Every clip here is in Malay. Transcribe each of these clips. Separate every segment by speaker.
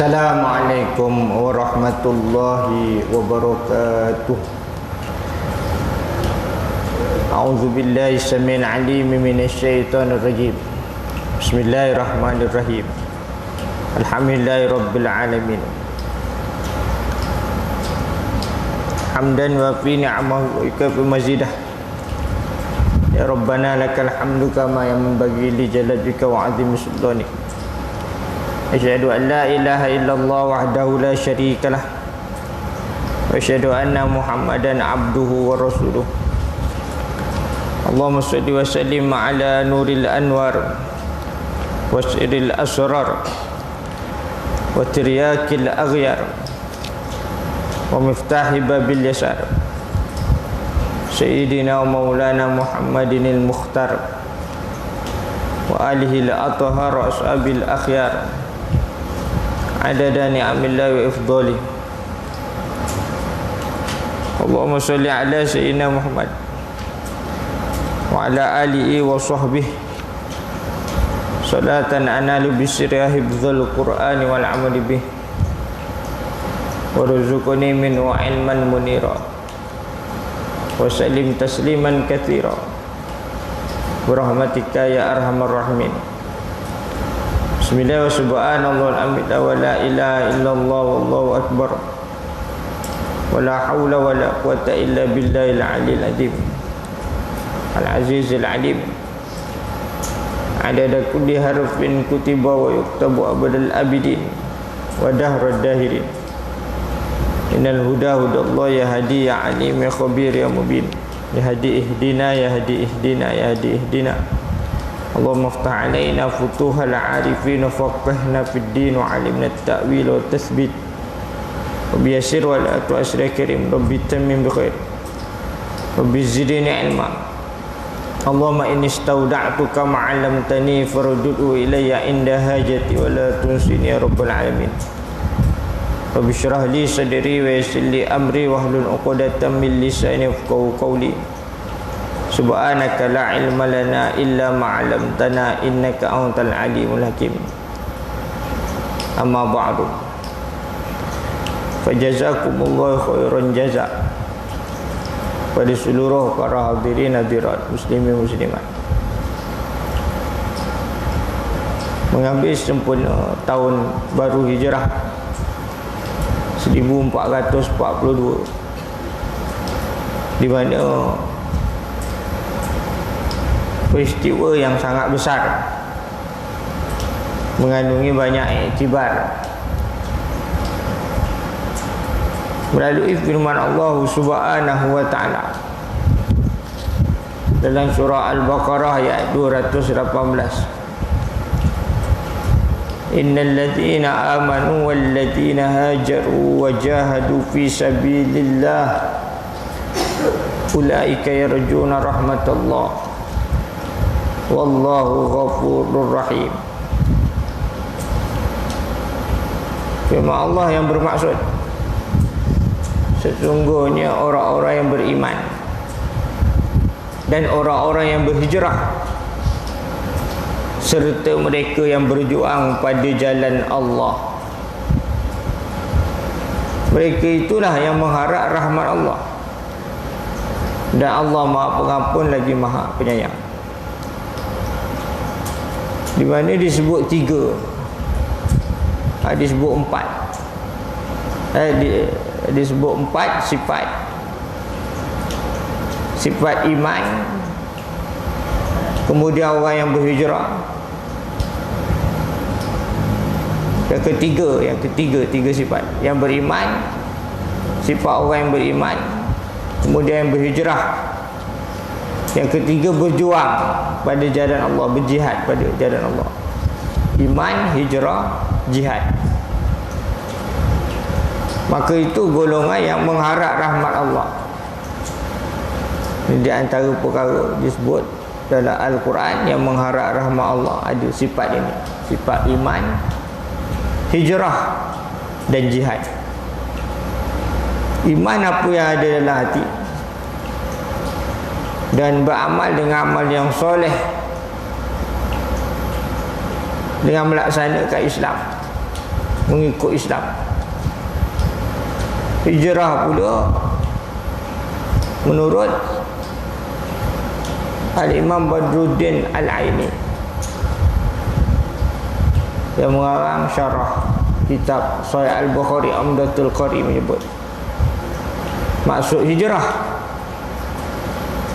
Speaker 1: Assalamualaikum warahmatullahi wabarakatuh. A'udzu billahi samil alim minasyaitonir rajim. Bismillahirrahmanirrahim. Alhamdulillahi rabbil alamin. Hamdan wa fi ni'amahu wa ikafi mazidah. Ya Rabbana lakal hamdu kama yanbaghi li jalalika wa 'azimi sultanik. Asyhadu an la ilaha illallah wahdahu la syarika lah. Wa asyhadu anna Muhammadan abduhu wa rasuluh. Allahumma shalli wa sallim ala nuril anwar wa sirril asrar wa tiryakil aghyar wa miftahi babil yasar Sayyidina wa maulana Muhammadinil mukhtar wa alihi al-athhar wa ashabil akhyar adada ni'amillahi wa ifdali. Allahumma salli ala sayyidina Muhammad wa ala alihi wa sahbihi salatan analu bisirya hifdzul qur'ani wal amali bih wa rizquni minhu ilman munira wa sallim tasliman katsira bi rahmatika ya arhamar rahimin. Bismillah wa subhanallah walhamdulillah wa la ilaha illallah wallahu akbar wa la hawla wa la quwata illa billahil aliyil azim al-azizil alim adada kulli harfin kutiba wa yuktabu abadal abidin wa dahrad dahirin. Innal huda hudallah ya hadi ya alim ya khabir ya mubin ya hadi ihdina ya hadi ihdina ya hadi ihdina. Allahumma aftah alaina futuhal arifin wa faqihna fid din wa alimna at-ta'wil wa tathbit wa biyasir wa la tu'asir karim rabbi tammim bi khair rabbi zidni ilma. Allahumma inni istawda'tuka ma 'allamtani farudduhu ilayya inda hajati wa la tunsini ya rabbal alamin. Rabbi shrah li sadri wa yassir li amri wahlul 'uqdatam min lisani yafqahu qawli. Subhanaka la ilma lana illa ma 'allamtana innaka antal alimul hakim. Amma ba'du. Fajazakumullahu khairan jazaa pada seluruh para hadirin hadirat muslimin muslimat. Mengambil sempurna tahun baru hijrah 1442, di mana peristiwa yang sangat besar mengandungi banyak iktibar melalui firman Allah Subhanahu wa taala dalam surah Al-Baqarah ayat 218. Innal ladzina amanu wal ladzina hajaru wa jahadu fi sabilillah ulaika yarjuna rahmatallah wallahu ghafurur rahim. Firman Allah yang bermaksud, sesungguhnya orang-orang yang beriman dan orang-orang yang berhijrah serta mereka yang berjuang pada jalan Allah, mereka itulah yang mengharap rahmat Allah, dan Allah Maha Pengampun lagi Maha Penyayang. Di mana disebut 3, disebut 4, disebut 4 sifat. Sifat iman, kemudian orang yang berhijrah, yang ketiga 3 sifat. Yang beriman, sifat orang yang beriman, kemudian yang berhijrah, yang ketiga berjuang pada jalan Allah, berjihad pada jalan Allah. Iman, hijrah, jihad. Maka itu golongan yang mengharap rahmat Allah. Ini di antara perkara disebut dalam Al-Quran yang mengharap rahmat Allah, ada sifat ini, sifat iman, hijrah dan jihad. Iman apa yang ada dalam hati dan beramal dengan amal yang soleh dengan melaksanakan Islam. mengikut Islam. Hijrah pula menurut Al-Imam Badruddin Al-Aini yang mengarang syarah kitab Sahih Al-Bukhari Umdatul Qari menyebut maksud hijrah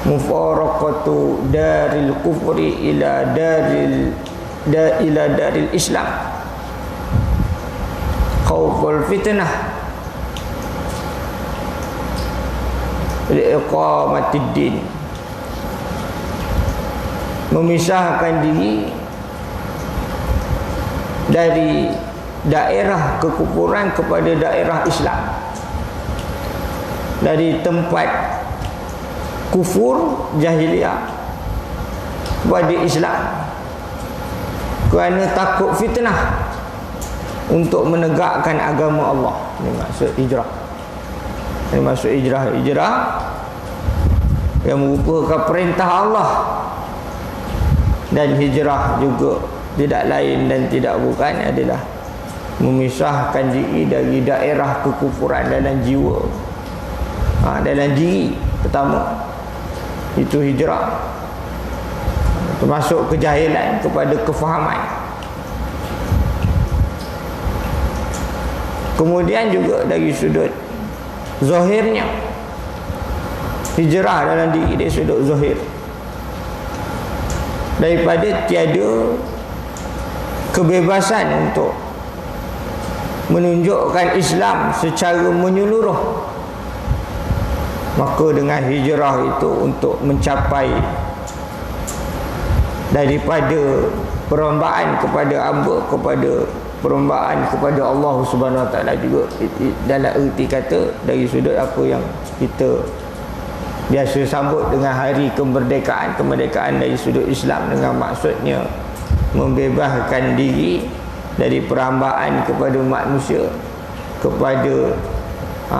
Speaker 1: mufaraqatu daril kufri ila daril Islam, khauful fitnah liiqamatid din, memisahkan diri dari daerah kekufuran kepada daerah Islam, dari tempat kufur jahiliyah kepada Islam, kerana takut fitnah untuk menegakkan agama Allah. Ini maksud hijrah. Ini maksud hijrah. Hijrah yang merupakan perintah Allah, dan hijrah juga tidak lain dan tidak bukan adalah memisahkan diri dari daerah kekufuran dalam jiwa, dalam diri pertama. Itu hijrah, termasuk kejahilan kepada kefahaman. Kemudian juga dari sudut zahirnya, hijrah dalam diri dia sudut zahir, daripada tiada kebebasan untuk menunjukkan Islam secara menyeluruh, maka dengan hijrah itu untuk mencapai daripada perlombaan kepada hamba kepada perlombaan kepada Allah Subhanahu Wa Taala juga, dalam erti kata dari sudut apa yang kita biasa sambut dengan hari kemerdekaan dari sudut Islam, dengan maksudnya membebaskan diri dari perhambaan kepada manusia, kepada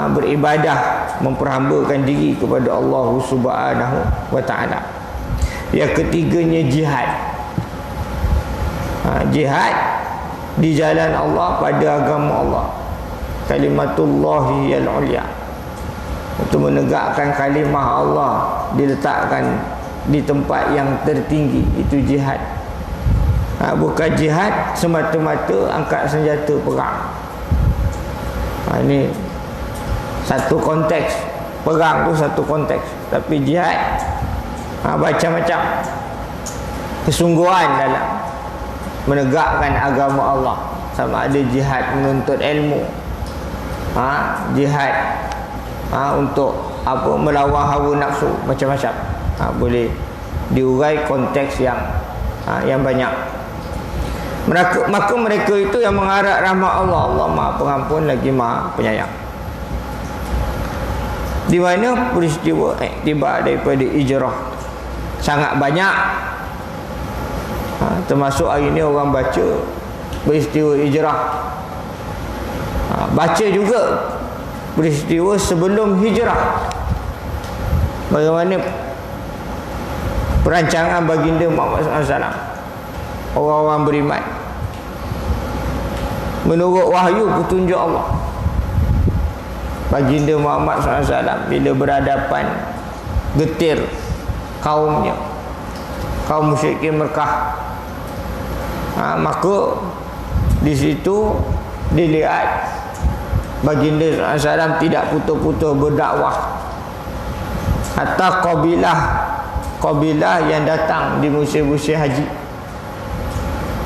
Speaker 1: beribadah, memperhambakan diri kepada Allah Subhanahu Wa Taala. Yang ketiganya jihad. Jihad di jalan Allah, pada agama Allah, kalimatullahi al-ulya, untuk menegakkan kalimah Allah, diletakkan di tempat yang tertinggi, itu jihad. Bukan jihad semata-mata angkat senjata perang. Ini satu konteks, perang tu satu konteks, tapi jihad macam-macam kesungguhan dalam menegakkan agama Allah. Sama ada jihad menuntut ilmu, jihad untuk melawan hawa nafsu, macam-macam. Boleh diurai konteks yang banyak. Maka mereka itu yang mengharap rahmat Allah. Allah Maha Pengampun lagi Maha Penyayang. Di mana peristiwa iktibar daripada hijrah sangat banyak. Termasuk hari ini orang baca peristiwa hijrah, baca juga peristiwa sebelum hijrah, bagaimana perancangan baginda Muhammad SAW, orang-orang beriman menurut wahyu petunjuk Allah. Baginda Muhammad SAW bila berhadapan getir kaumnya, kaum musyrikin Mekah, maka di situ dilihat baginda SAW tidak putus-putus berdakwah. Hatta kabilah yang datang di musim-musim haji,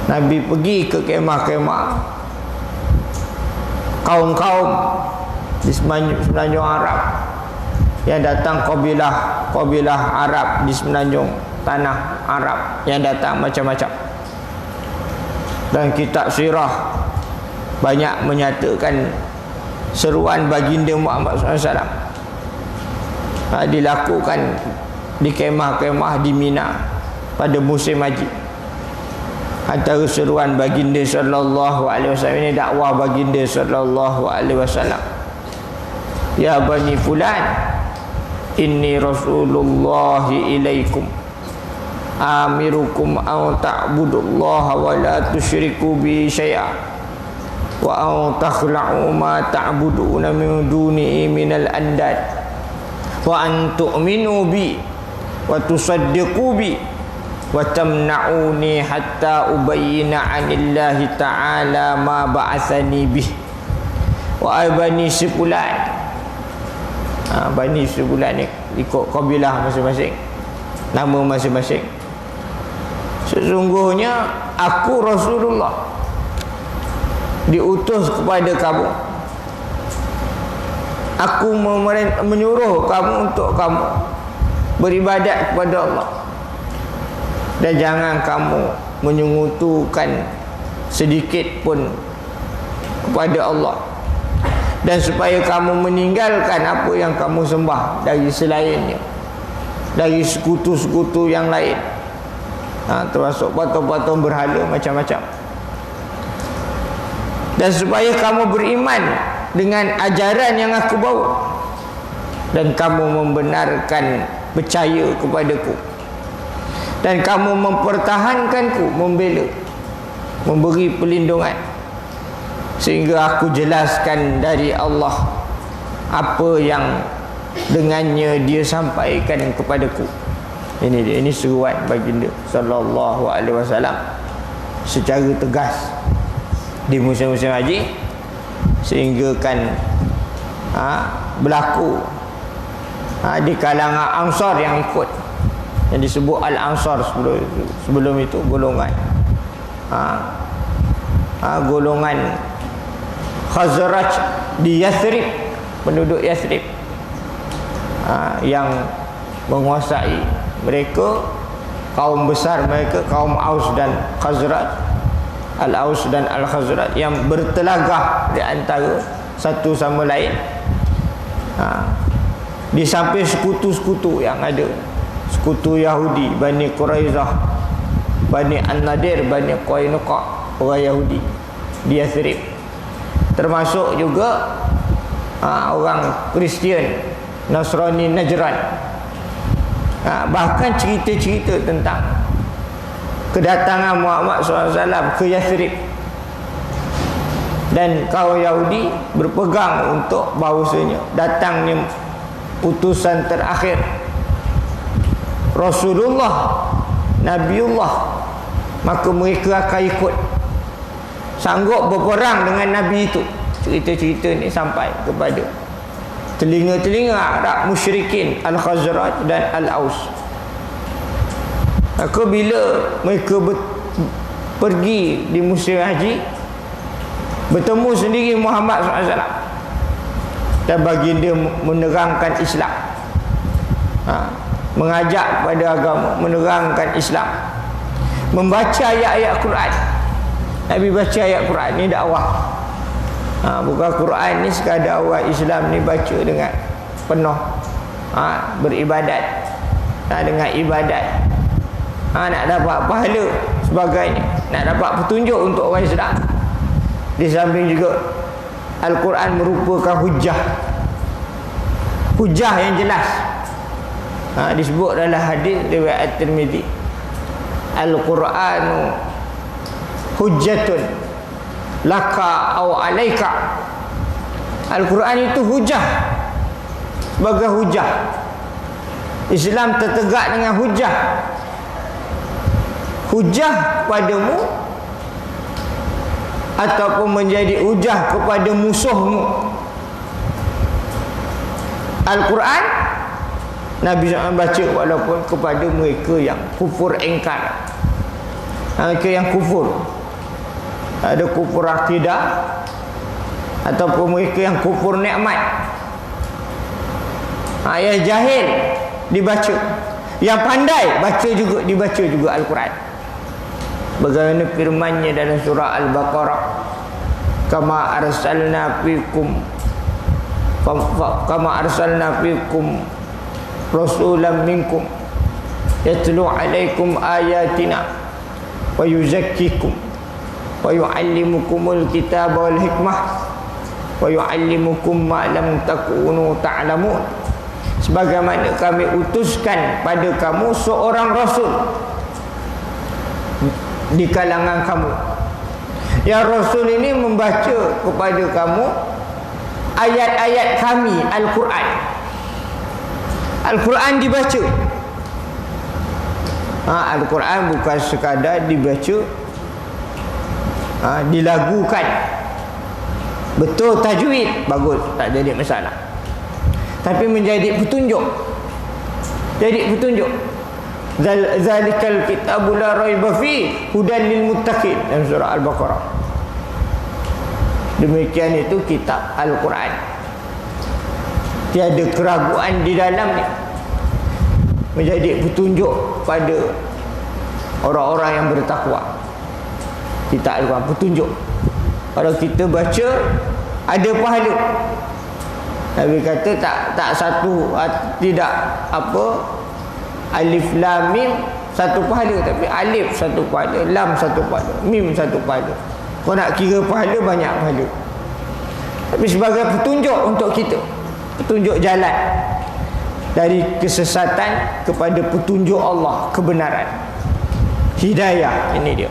Speaker 1: Nabi pergi ke kemah-kemah kaum-kaum di semenanjung Arab yang datang, kabilah Arab di semenanjung tanah Arab yang datang macam-macam. Dan kitab sirah banyak menyatakan seruan baginda Muhammad SAW dilakukan di kemah-kemah di Mina pada musim haji. Antara seruan baginda sallallahu alaihi wasallam ini, dakwah baginda sallallahu alaihi wasallam, ya bani fulan, inni rasulullahi ilaikum, amirukum an ta'budullaha wa la tusyriku bi syai'a, wa an takhla'u ma ta'buduna min dunihi minal andad wa an tu'minu bi wa tusaddiqu bi wa tamna'uni hatta ubayyina 'anillahi ta'ala ma ba'athani bih wa bani Sibulan. Bani Sibulan ni ikut kabilah masing-masing, nama masing-masing. Sesungguhnya aku Rasulullah diutus kepada kamu. Aku menyuruh kamu untuk kamu beribadat kepada Allah, dan jangan kamu menyekutukan sedikit pun kepada Allah, dan supaya kamu meninggalkan apa yang kamu sembah dari selainnya, dari sekutu-sekutu yang lain, termasuk patung-patung berhala macam-macam, dan supaya kamu beriman dengan ajaran yang aku bawa, dan kamu membenarkan percaya kepadaku, dan kamu mempertahankanku, membela, memberi perlindungan, sehingga aku jelaskan dari Allah apa yang dengannya dia sampaikan kepadaku. Ini dia, ini seruan baginda sallallahu alaihi wasallam secara tegas di musim-musim haji, sehingga kan berlaku di kalangan Ansar yang ikut, yang disebut Al-Ansar sebelum itu golongan golongan Khazraj di Yathrib, penduduk Yathrib yang menguasai mereka, kaum besar mereka, kaum Aus dan Khazraj, Al-Aus dan Al-Khazraj, yang bertelagah di antara satu sama lain, di samping sekutu-sekutu yang ada, sekutu Yahudi, Bani Quraizah, Bani An-Nadir, Bani Qainuqa, orang Yahudi di Yathrib, termasuk juga orang Kristian, Nasrani Najran. Bahkan cerita-cerita tentang kedatangan Muhammad SAW ke Yathrib, dan kaum Yahudi berpegang untuk bahawasanya datangnya utusan terakhir Rasulullah, Nabiullah, maka mereka akan ikut, sanggup berperang dengan Nabi itu. Cerita-cerita ni sampai kepada telinga-telinga Arab musyrikin Al-Khazraj dan Al-Aus. Maka bila mereka pergi di musim haji, bertemu sendiri Muhammad SAW, dan baginda menerangkan Islam, mengajak pada agama, menerangkan Islam, membaca ayat-ayat Quran. Nabi baca ayat Quran ni dakwah. Bukan Quran ni sekadar awal Islam ni baca dengan penuh, beribadat, dengan ibadat, nak dapat pahala sebagainya, nak dapat petunjuk untuk orang Islam. Di samping juga Al-Quran merupakan hujah yang jelas. Disebut dalam hadis riwayat Tirmizi, Al-Quranu hujjatun laka aw alaika. Al-Quran itu hujah, sebagai hujah. Islam tertegak dengan hujah. Hujah padamu ataupun menjadi hujah kepada musuhmu. Al-Quran Nabi SAW baca walaupun kepada mereka yang kufur ingkar, mereka yang kufur, ada kufur akidah ataupun mereka yang kufur nikmat. Yang jahil dibaca, yang pandai baca juga, dibaca juga Al-Quran. Bagaimana firman-Nya dalam surah Al-Baqarah, kama arsalna fikum rasulan minkum yatlu alaikum ayatina wa yuzakkikum wa yuallimukumul kitaba wal hikmah wa yuallimukum ma lam takunu ta'lamun. Sebagaimana kami utuskan pada kamu seorang rasul di kalangan kamu Ya Rasul ini membaca kepada kamu ayat-ayat kami, Al-Quran. Al-Quran dibaca. Al-Quran bukan sekadar dibaca, dilagukan. Betul tajwid, bagus, tak jadi masalah. Tapi menjadi petunjuk. Jadi petunjuk. Zalikal kitabu la raiba fi hudan lil muttaqin, dalam surah Al-Baqarah. Demikian itu kitab Al-Quran. Tiada keraguan di dalamnya. Menjadi petunjuk pada orang-orang yang bertakwa. Kitab Al-Quran petunjuk. Kalau kita baca ada pahala. Nabi kata tak satu, tidak alif lam mim satu pahala, tapi alif satu pahala, lam satu pahala, mim satu pahala. Kau nak kira pahala, banyak pahala. Tapi sebagai petunjuk untuk kita, petunjuk jalan dari kesesatan kepada petunjuk Allah, kebenaran, hidayah. Ini dia.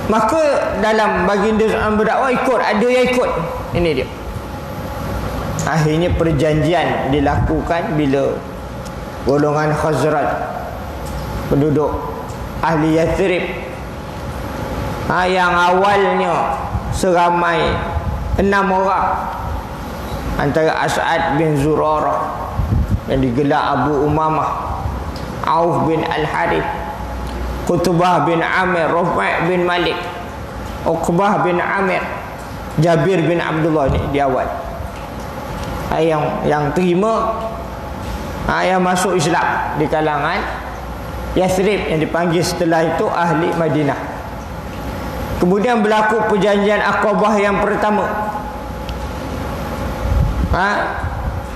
Speaker 1: Maka dalam baginda berdakwah ikut, ada yang ikut. Ini dia. Akhirnya perjanjian dilakukan bila golongan Khazraj, penduduk ahli Yathrib, yang awalnya seramai 6 orang, antara As'ad bin Zurarah yang digelar Abu Umamah, Auf bin Al-Harith, Qutbah bin Amir, Rafi' bin Malik, Uqbah bin Amir, Jabir bin Abdullah. Ni di awal yang terima, yang masuk Islam di kalangan Yathrib, yang dipanggil setelah itu ahli Madinah. Kemudian berlaku perjanjian Aqabah yang pertama.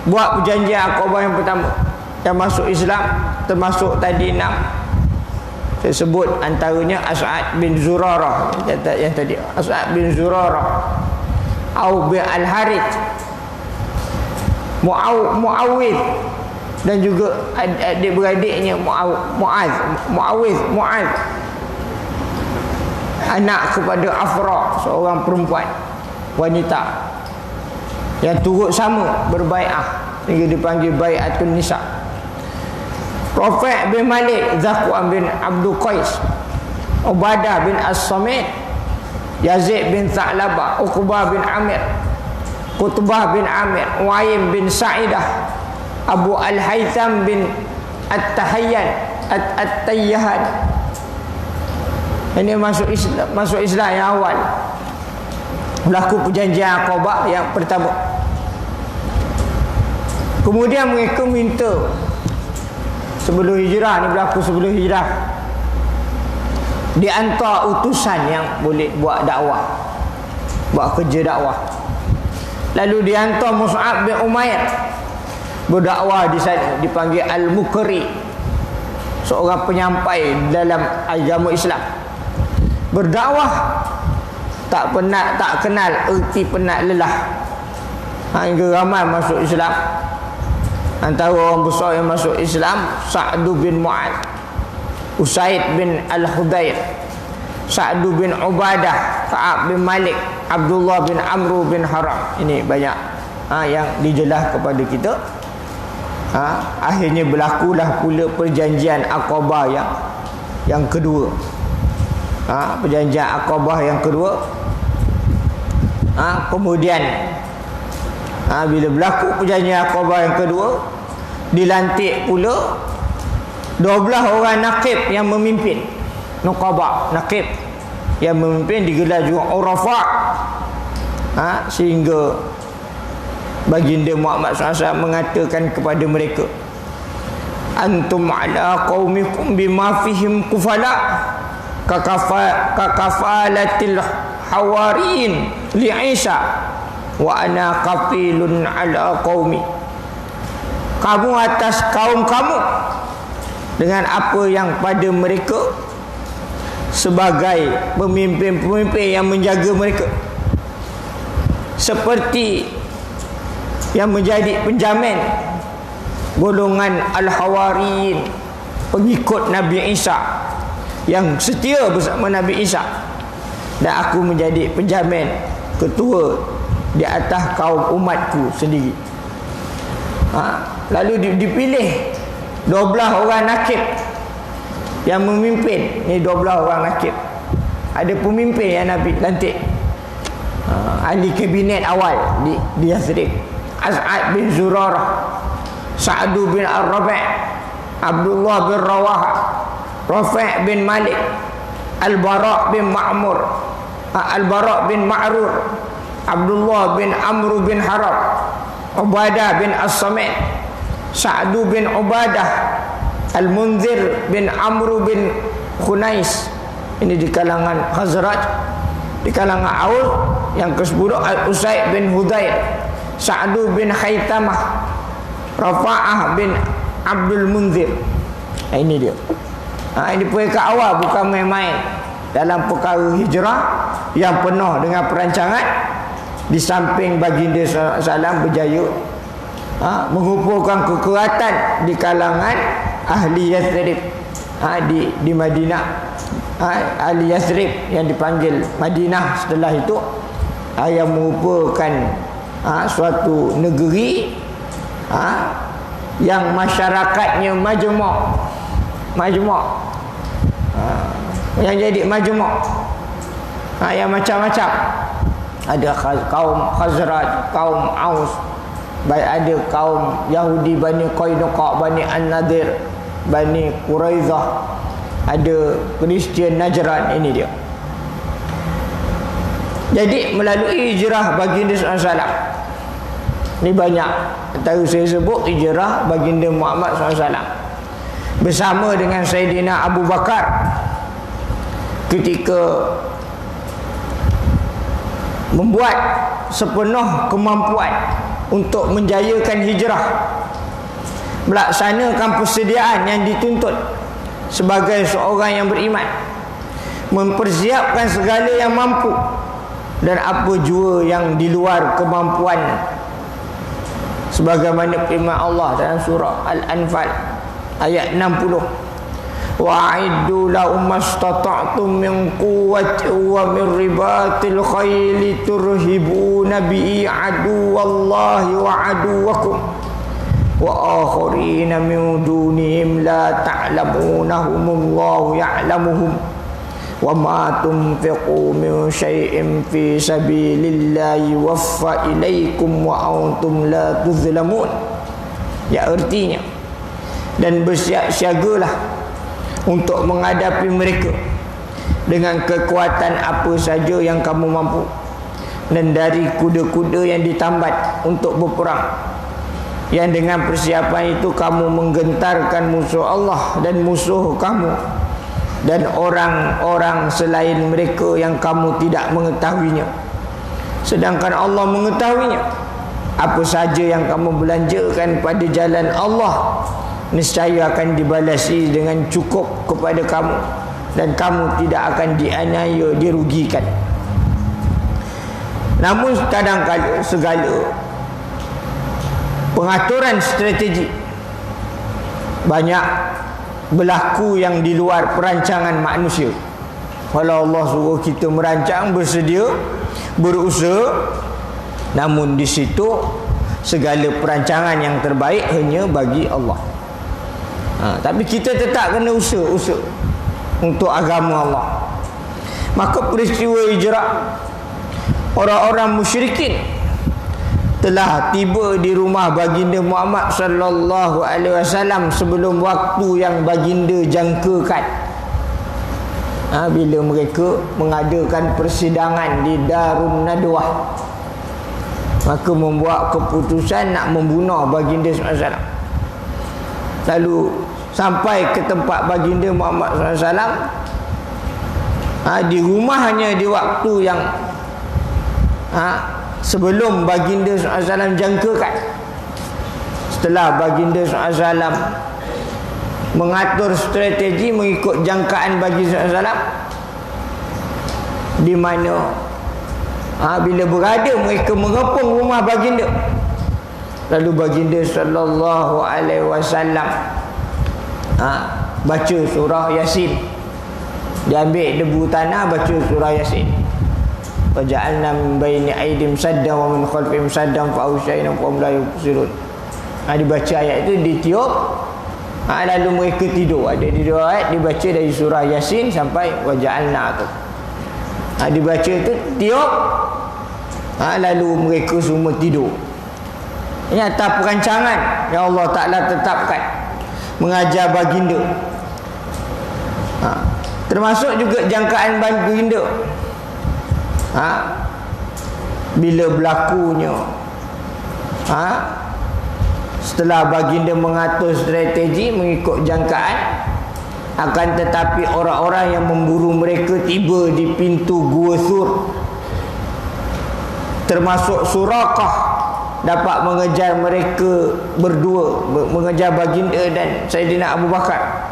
Speaker 1: Buat perjanjian Aqabah yang pertama, yang masuk Islam termasuk tadi 6. Saya sebut antaranya As'ad bin Zurarah, yang tadi As'ad bin Zurarah, Auf bin Al-Harith, Muawidh, dan juga adik-beradiknya Muaz, anak kepada Afra, seorang perempuan wanita yang turut sama berbai'ah, sehingga dipanggil Bai'atun Nisa. Rafi' bin Malik, Zakwan bin Abdul Qais, Ubadah bin As-Samit, Yazid bin Tha'labah, Uqbah bin Amir, Qutbah bin Amir, Uaim bin Sa'idah, Abu Al-Haytham bin At-Tayyahan. Ini masuk Islam yang awal. Berlaku perjanjian Aqabah yang pertama. Kemudian mereka minta, sebelum hijrah, ni berlaku sebelum hijrah, dihantar utusan yang boleh buat dakwah, buat kerja dakwah. Lalu dihantar Mus'ab bin Umair berdakwah di sana, dipanggil Al-Mukri, seorang penyampai dalam agama Islam. Berdakwah tak kenal erti penat lelah, hingga ramai masuk Islam. Antara orang besar yang masuk Islam, Sa'd bin Mu'adz, Usaid bin Al-Hudayr, Sa'd bin Ubadah, Ka'ab bin Malik, Abdullah bin Amr bin Haram. Ini banyak yang dijelas kepada kita. Akhirnya berlakulah pula perjanjian Aqabah yang kedua. Perjanjian Aqabah yang kedua. Kemudian bila berlaku perjanjian Aqabah yang kedua, dilantik pula 12 orang naqib yang memimpin. Nuqaba, naqib yang memimpin, digelar juga Urafa. Sehingga baginda Muhammad SAW mengatakan kepada mereka, antum ala qaumikum bima fihim kufala kakafalatil hawariin li Isa wa ana qafilun ala qaumi. Kamu atas kaum kamu dengan apa yang pada mereka sebagai pemimpin-pemimpin yang menjaga mereka, seperti yang menjadi penjamin golongan Al-Hawariyin, pengikut Nabi Isa, yang setia bersama Nabi Isa, dan aku menjadi penjamin ketua di atas kaum umatku sendiri. Lalu dipilih 12 orang nakib yang memimpin. Ni 12 orang nakib. Ada pemimpin yang Nabi lantik, ahli kabinet awal di Yathrib. As'ad bin Zurarah, Sa'd bin Ar-Rabi', Abdullah bin Rawaha, Rafi' bin Malik, Al-Bara' bin Ma'mur, Al-Bara' bin Ma'rur, Abdullah bin Amr bin Haram, Ubadah bin As-Samit, Sa'd bin Ubadah, Al-Munzir bin Amr bin Khunais. Ini di kalangan Khazraj. Di kalangan Aus yang ke-10 Al-Usaid bin Hudayr, Sa'd bin Khaitamah, Rafa'ah bin Abdul Munzir. Ini dia. Ini peringkat awal, bukan main-main dalam perkara hijrah yang penuh dengan perancangan. Di samping baginda SAW berjaya mengumpulkan kekuatan di kalangan ahli Yathrib, di Madinah, ahli Yathrib yang dipanggil Madinah setelah itu, yang merupakan suatu negeri yang masyarakatnya majmuk, yang jadi majmuk, yang macam-macam. Ada kaum Khazraj, kaum Aus, ada kaum Yahudi, Bani Qainuqa, Bani An-Nadir, Bani Quraizah, ada Kristian Najran. Ini dia. Jadi melalui hijrah baginda SAW, ini banyak antara saya sebut hijrah baginda Muhammad SAW bersama dengan Sayyidina Abu Bakar ketika membuat sepenuh kemampuan untuk menjayakan hijrah, melaksanakan persediaan yang dituntut sebagai seorang yang beriman, mempersiapkan segala yang mampu dan apa jua yang di luar kemampuan, sebagaimana firman Allah dalam surah Al-Anfal ayat 60, wa'iddu lahum mastata'tum min quwwati wa min ribatil khayli turhibuna bihi aduwallahi wa aduwakum wa akharina min dunihim la ta'lamunahumullahu ya'lamuhum wa ma tunfiqu min syai'in fi sabilillahi waffa ilaikum wa antum la tuzlamun. Ya, artinya, dan bersiap-siagalah untuk menghadapi mereka dengan kekuatan apa saja yang kamu mampu, dan dari kuda-kuda yang ditambat untuk berperang, yang dengan persiapan itu kamu menggentarkan musuh Allah dan musuh kamu dan orang-orang selain mereka yang kamu tidak mengetahuinya, sedangkan Allah mengetahuinya. Apa saja yang kamu belanjakan pada jalan Allah, niscaya akan dibalasi dengan cukup kepada kamu, dan kamu tidak akan dianiaya, dirugikan. Namun kadang-kadang segala pengaturan strategi banyak berlaku yang di luar perancangan manusia. Kalau Allah suruh kita merancang, bersedia, berusaha, namun di situ segala perancangan yang terbaik hanya bagi Allah. Tapi kita tetap kena usaha untuk agama Allah. Maka peristiwa hijrah orang-orang musyrikin telah tiba di rumah baginda Muhammad sallallahu alaihi wasallam sebelum waktu yang baginda jangkakan. Bila mereka mengadakan persidangan di Darun Nadwah, maka membuat keputusan nak membunuh baginda sallallahu alaihi wasallam. Lalu sampai ke tempat baginda Muhammad SAW, di rumahnya di waktu yang sebelum baginda SAW jangkakan. Setelah baginda SAW mengatur strategi mengikut jangkaan baginda SAW, di mana bila berada mereka mengepung rumah baginda, lalu baginda sallallahu alaihi wasallam baca surah Yasin. Dia ambil debu tanah, baca surah Yasin. Waja'alna min baini aidim saddan wa min khalfihim saddan fa awshayna fahum la yubsirun. Dibaca ayat itu, ditiup, lalu mereka tidur. Ada di dua ayat dibaca dari surah Yasin sampai waja'alna tu. Dibaca itu, tiup, lalu mereka semua tidur. Ini atas perancangan yang Allah Ta'ala tetapkan mengajar baginda. Termasuk juga jangkaan baginda. Bila berlakunya, setelah baginda mengatur strategi mengikut jangkaan, akan tetapi orang-orang yang memburu mereka tiba di pintu Gua Sur, termasuk Suraqah, dapat mengejar mereka berdua, mengejar baginda dan Sayyidina Abu Bakar.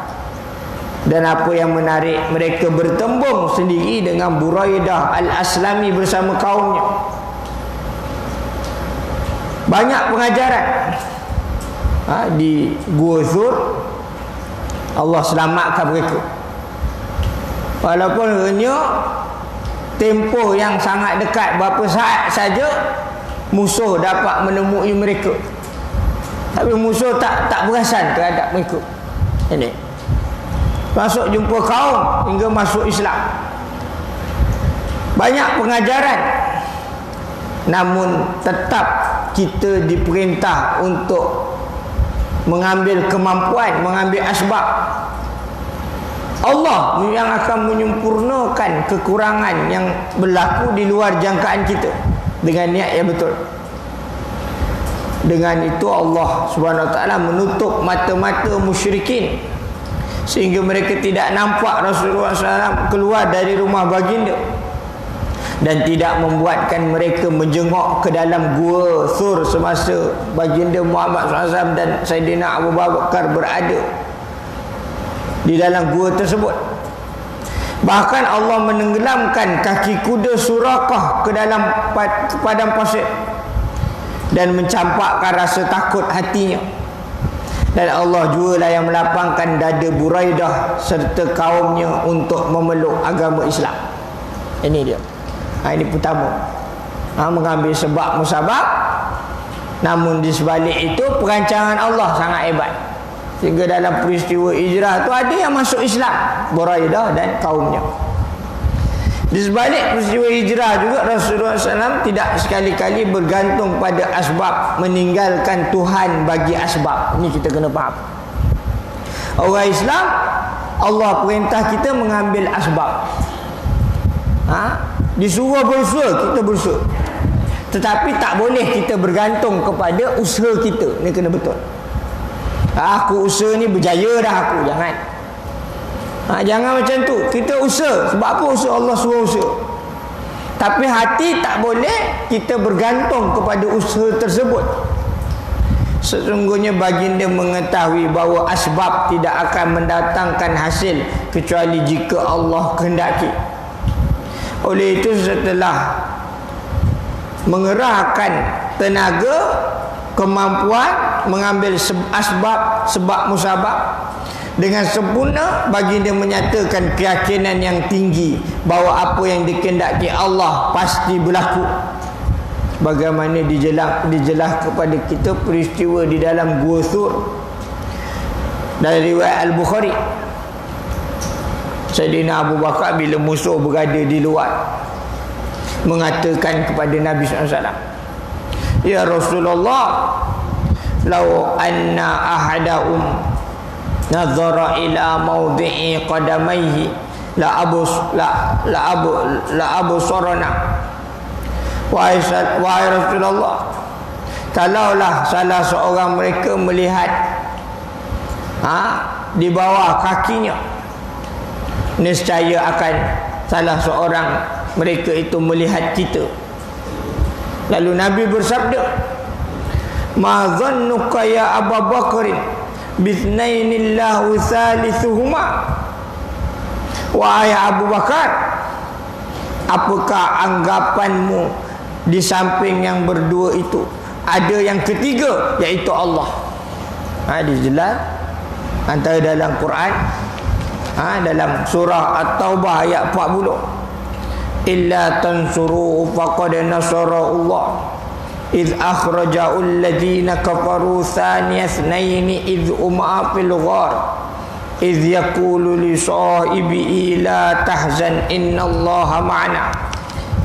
Speaker 1: Dan apa yang menarik, mereka bertembung sendiri dengan Buraidah Al-Aslami bersama kaumnya. Banyak pengajaran di Gua Zur. Allah selamatkan mereka, walaupun hanya tempoh yang sangat dekat, berapa saat saja musuh dapat menemui mereka, tapi musuh tak berasan terhadap mereka. Ini masuk jumpa kaum hingga masuk Islam. Banyak pengajaran, namun tetap kita diperintah untuk mengambil kemampuan, mengambil asbab. Allah yang akan menyempurnakan kekurangan yang berlaku di luar jangkaan kita dengan niat yang betul. Dengan itu Allah Subhanahu Wa Taala menutup mata-mata musyrikin sehingga mereka tidak nampak Rasulullah SAW keluar dari rumah baginda, dan tidak membuatkan mereka menjenguk ke dalam Gua Sur semasa baginda Muhammad SAW dan Sayyidina Abu Bakar berada di dalam gua tersebut. Bahkan Allah menenggelamkan kaki kuda Suraqah ke dalam padang pasir dan mencampakkan rasa takut hatinya. Dan Allah jugalah yang melapangkan dada Buraidah serta kaumnya untuk memeluk agama Islam. Ini dia. Ini pertama, mengambil sebab musabab. Namun di sebalik itu perancangan Allah sangat hebat, sehingga dalam peristiwa hijrah tu ada yang masuk Islam, Buraidah dan kaumnya. Di sebalik peristiwa hijrah juga Rasulullah SAW tidak sekali-kali bergantung pada asbab, meninggalkan Tuhan bagi asbab. Ini kita kena faham. Orang Islam, Allah perintah kita mengambil asbab. Disuruh berusaha, kita berusaha. Tetapi tak boleh kita bergantung kepada usaha kita. Ini kena betul. Aku usaha ni berjaya dah aku. Jangan. Jangan macam tu. Kita usaha. Sebab apa usaha? Allah suruh usaha. Tapi hati tak boleh kita bergantung kepada usaha tersebut. Sesungguhnya baginda mengetahui bahawa asbab tidak akan mendatangkan hasil kecuali jika Allah kehendaki. Oleh itu setelah mengerahkan tenaga, kemampuan, mengambil asbab, sebab musabab dengan sempurna, baginda menyatakan keyakinan yang tinggi bahawa apa yang dikehendaki Allah pasti berlaku. Bagaimana dijelas kepada kita peristiwa di dalam Gua Sur dari riwayat Al-Bukhari. Sayyidina Abu Bakar bila musuh berada di luar mengatakan kepada Nabi SAW, "Ya Rasulullah, law anna ahadahum nazara ila mawdi'i qadamaihi la abusarana." Wahai Rasulullah, kalaulah salah seorang mereka melihat di bawah kakinya, nescaya akan salah seorang mereka itu melihat kita. Lalu Nabi bersabda, "Ma dhannuka ya Abu Bakr bithnainillahu thalithuhuma." Wahai Abu Bakar, apakah anggapanmu di samping yang berdua itu ada yang ketiga, iaitu Allah. Dijelas antara dalam Quran dalam surah At-Taubah ayat 40, illa tansuru faqad nasarallah idh akhraja'ul ladhina kafaru thaniya ithnaini idh fil ghar idh yaqulu li sahibihi la tahzan innallaha ma'ana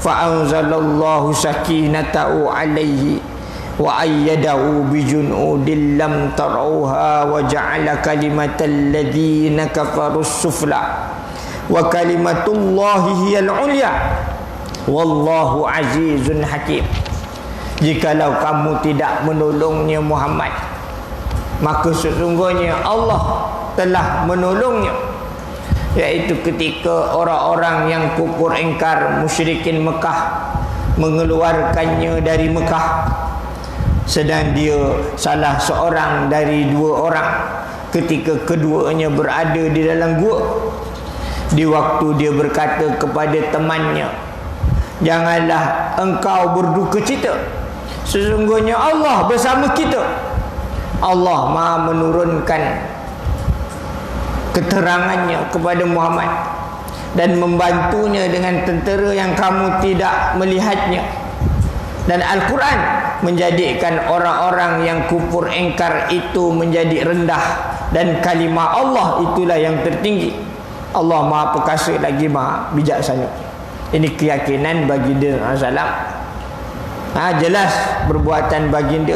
Speaker 1: fa anzalallahu sakinatahu alaihi wa ayyadahu bi junudin lam tarawha wa ja'ala kalimatal ladhina kafaru sufla wa kalimatullahi hiyal ulya wallahu azizun hakim. Jikalau kamu tidak menolongnya Muhammad, maka sesungguhnya Allah telah menolongnya, yaitu ketika orang-orang yang kufur ingkar musyrikin Mekah mengeluarkannya dari Mekah, sedang dia salah seorang dari dua orang ketika keduanya berada di dalam gua. Di waktu dia berkata kepada temannya, janganlah engkau berduka cita, sesungguhnya Allah bersama kita. Allah Maha menurunkan keterangannya kepada Muhammad dan membantunya dengan tentera yang kamu tidak melihatnya. Dan Al-Quran menjadikan orang-orang yang kufur ingkar itu menjadi rendah, dan kalimah Allah itulah yang tertinggi. Allah Maha Perkasa lagi Maha Bijaksana. Ini keyakinan baginda SAW. Jelas perbuatan baginda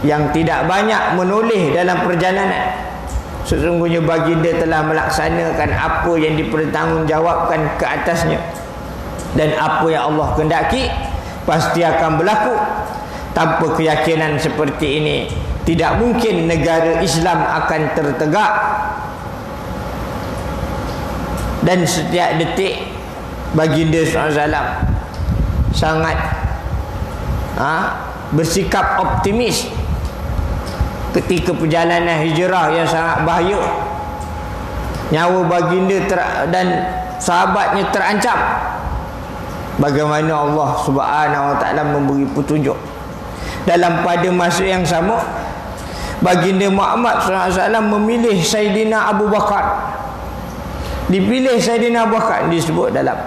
Speaker 1: yang tidak banyak menoleh dalam perjalanan. Sesungguhnya baginda telah melaksanakan apa yang dipertanggungjawabkan ke atasnya, dan apa yang Allah kehendaki pasti akan berlaku. Tanpa keyakinan seperti ini, tidak mungkin negara Islam akan tertegak. Dan setiap detik baginda SAW sangat bersikap optimis ketika perjalanan hijrah yang sangat bahaya. Nyawa baginda dan sahabatnya terancam. Bagaimana Allah Subhanahu Wa Taala memberi petunjuk. Dalam pada masa yang sama, baginda Muhammad SAW memilih Sayyidina Abu Bakar. Dipilih Sayyidina Abu Bakar, disebut dalam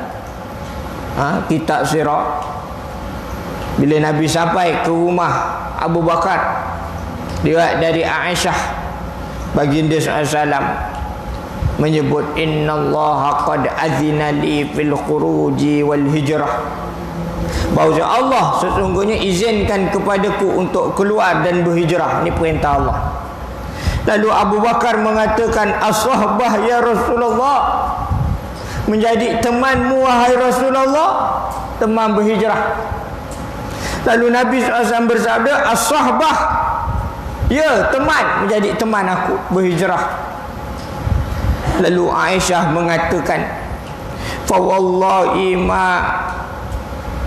Speaker 1: kitab sirah. Bila Nabi sampai ke rumah Abu Bakar, dia dari Aisyah, baginda SAW menyebut, innallaha qad azina li fil khuruji wal hijrah, bahawa Allah sesungguhnya izinkan kepadaku untuk keluar dan berhijrah. Ini perintah Allah. Lalu Abu Bakar mengatakan, as-sahbah ya Rasulullah, menjadi temanmu wahai Rasulullah, teman berhijrah. Lalu Nabi SAW bersabda, as-sahbah, ya teman, menjadi teman aku berhijrah. Lalu Aisyah mengatakan, fa wallahi ma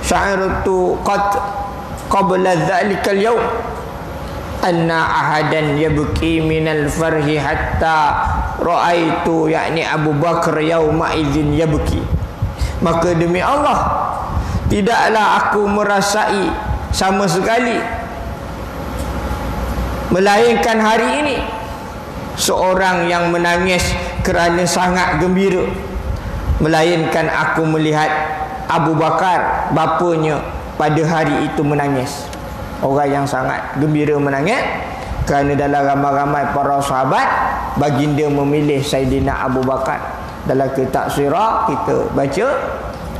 Speaker 1: sya'irtu qad qabla dhalika al-yawm anna ahadan yabki minal farhi hatta ra'aitu, yakni Abu Bakar yauma idzin yabki. Maka demi Allah, tidaklah aku merasai sama sekali, melainkan hari ini, seorang yang menangis kerana sangat gembira, melainkan aku melihat Abu Bakar bapanya pada hari itu menangis. Orang yang sangat gembira menangis kerana dalam ramai-ramai para sahabat, baginda memilih Sayyidina Abu Bakar. Dalam kitab sirah kita baca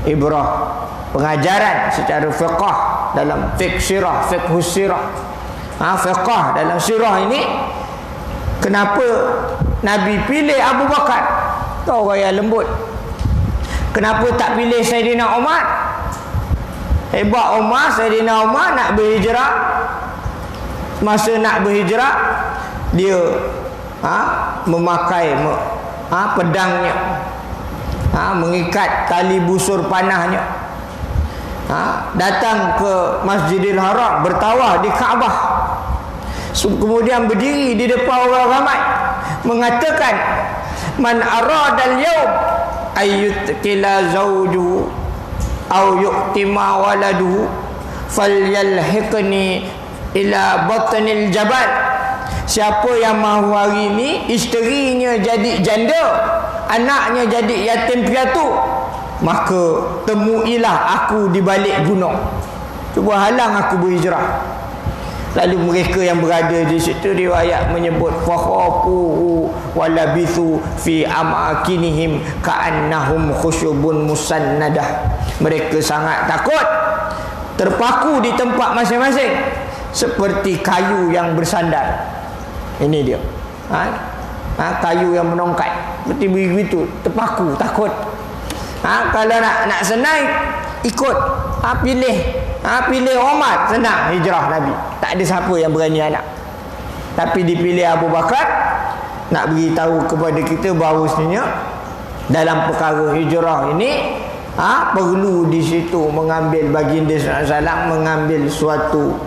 Speaker 1: ibrah, pengajaran secara fiqh dalam fiqh sirah, fiqh sirah. Fiqh dalam sirah ini, kenapa Nabi pilih Abu Bakar? Tahu orang yang lembut. Kenapa tak pilih Sayyidina Umar? Hebat Umar, Sayyidina Umar nak berhijrah. Masa nak berhijrah, dia memakai pedangnya, mengikat tali busur panahnya, datang ke Masjidil Haram, bertawaf di Kaabah. Kemudian berdiri di depan orang ramai, mengatakan, man aradal yawm ayyutkila zawjuhu au yu'tima waladuhu falyalhiqni ila batnil jabal siapa yang mahu hari ni isterinya jadi janda, anaknya jadi yatim piatu, maka temuilah aku di balik gunung, cuba halang aku berhijrah. Lalu mereka yang berada di situ, riwayat menyebut fakhafu walabithu fi amakinihim ka'annahum khusyubun musannadah. Mereka sangat takut, terpaku di tempat masing-masing seperti kayu yang bersandar. Ini dia, kayu yang menongkat, seperti begitu, terpaku, takut. Kalau nak senang, ikut, pilih Umar, senang hijrah Nabi. Tak ada siapa yang berani anak. Tapi dipilih Abu Bakar, nak beritahu kepada kita bahawasanya dalam perkara hijrah ini, perlu di situ mengambil baginda SAW, mengambil suatu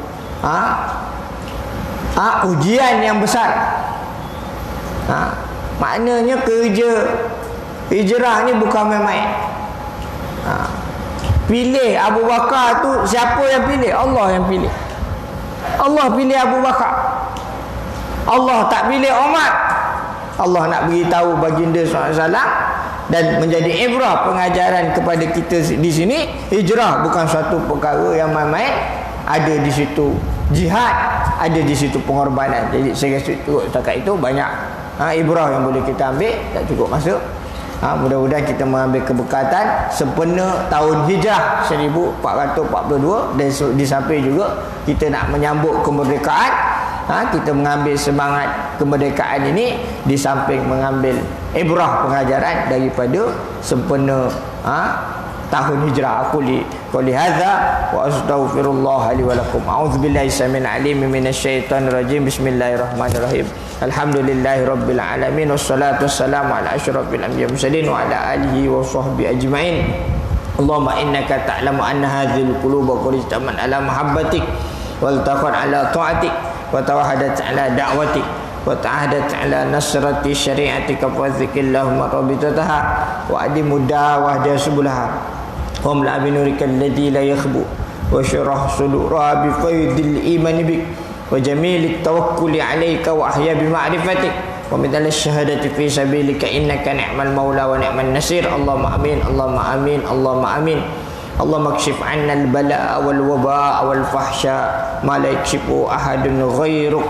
Speaker 1: ujian yang besar. Maknanya kerja hijrah ni bukan main-main. Pilih Abu Bakar tu, siapa yang pilih? Allah yang pilih. Allah pilih Abu Bakar. Allah tak pilih Umar. Allah nak beritahu baginda SAW dan menjadi ibrah, pengajaran kepada kita di sini. Hijrah bukan suatu perkara yang main-main. Ada di situ jihad, ada di situ pengorbanan. Jadi saya rasa setakat itu banyak ibrah yang boleh kita ambil. Tak cukup masa. Mudah-mudahan kita mengambil keberkatan sempena tahun hijrah 1442, dan di samping juga kita nak menyambut kemerdekaan. Kita mengambil semangat kemerdekaan ini di samping mengambil ibrah, pengajaran daripada sempena tahun hijrah. Aku quli hadza wa astaghfirullah li wa lakum. A'udzubillahi samil alim minasyaitonir rajim. Bismillahirrahmanirrahim. Alhamdulillahi rabbil alamin, wassalatu wassalamu ala asyrafil anbiya'i mursalin wa ala alihi wa sahbihi ajma'in. Allahumma innaka ta'lamu anna hadhil quluba qad ijtama'at ala mahabbatik wal taqat ala ta'atik wa tawahadat ala da'watik wa ta'ahadat ala nasrati syari'atika fa dzikillahumma rabbitataha wa adimu da'wah subulaha wa mla binurika alladhi la yakhbu wa syurah sudura bi faydil iman bik wa jamil tawakkuli alayka wa ahya bi ma'rifatik wa midal syahadati fi sabilika innaka ni'mal maula wa ni'man nasir. Allahumma amin, Allahumma amin, Allahumma amin. Allahumma kshif 'anna al-bala'a wal waba'a wal fahsya ma la yakshifu ahadun ghairuk.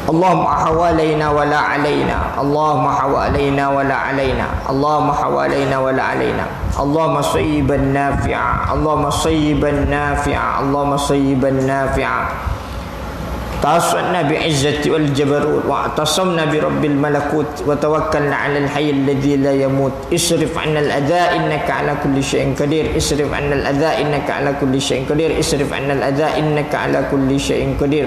Speaker 1: Allahumma hawalaina wa la alaina, Allahumma hawalaina wa la alaina, Allahumma hawalaina wa la alaina. Allahumma sayyiban nafi'a, Allahumma sayyiban nafi'a, Allahumma sayyiban nafi'a. Tawassatna bi'izzati wal jabarut wa atasamna bi rabbil malakut wa tawakkalna 'alal hayyil ladzi la yamut. Isrif 'anna al-adha innaka 'ala kulli syai'in qadir. Isrif 'anna al-adha innaka 'ala kulli syai'in qadir. Isrif 'anna al-adha innaka 'ala kulli syai'in qadir.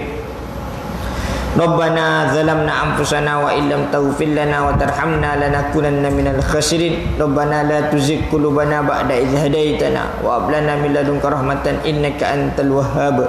Speaker 1: Rabbana zalamna anfusana wa illam taghfir lana wa tarhamna lanakunanna minal khasirin. Rabbana la tuzigh qulubana ba'da idh hadaitana wa hab lana min ladunka rahmatan innaka antal wahhab.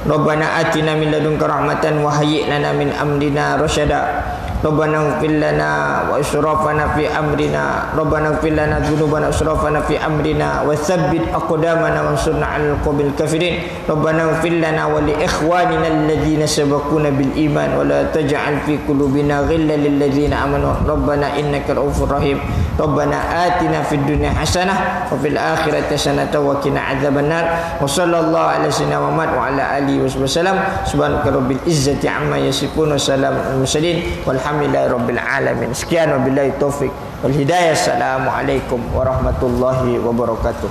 Speaker 1: Rabbana atina min ladunka rahmatan wa hayyi' lana min amrina rasyada. Rabbana ighfir lana wa israfana fi amrina. Rabbana ighfir lana dzunubana wa israfana fi amrina wa tsabbit aqdamana wansurna 'alal qawmil kafirin. Rabbana ighfir lana wa li ikhwanina alladhina sabaquna bil iman wa la taj'al fi qulubina ghillan lil ladzina amanu rabbana innaka ra'ufur rahim. Rabbana atina fid dunya hasanah wa fil akhirati hasanah wa qina adzabannar. Wa sallallahu ala sayyidina Muhammad wa ala alihi wasallam. Subhanaka rabbil izzati amma yasifun wa salamun alal mursalin walhamdulillahi rabbil alamin. Sekian wabillahi taufik wal hidayah. Assalamualaikum warahmatullahi wabarakatuh.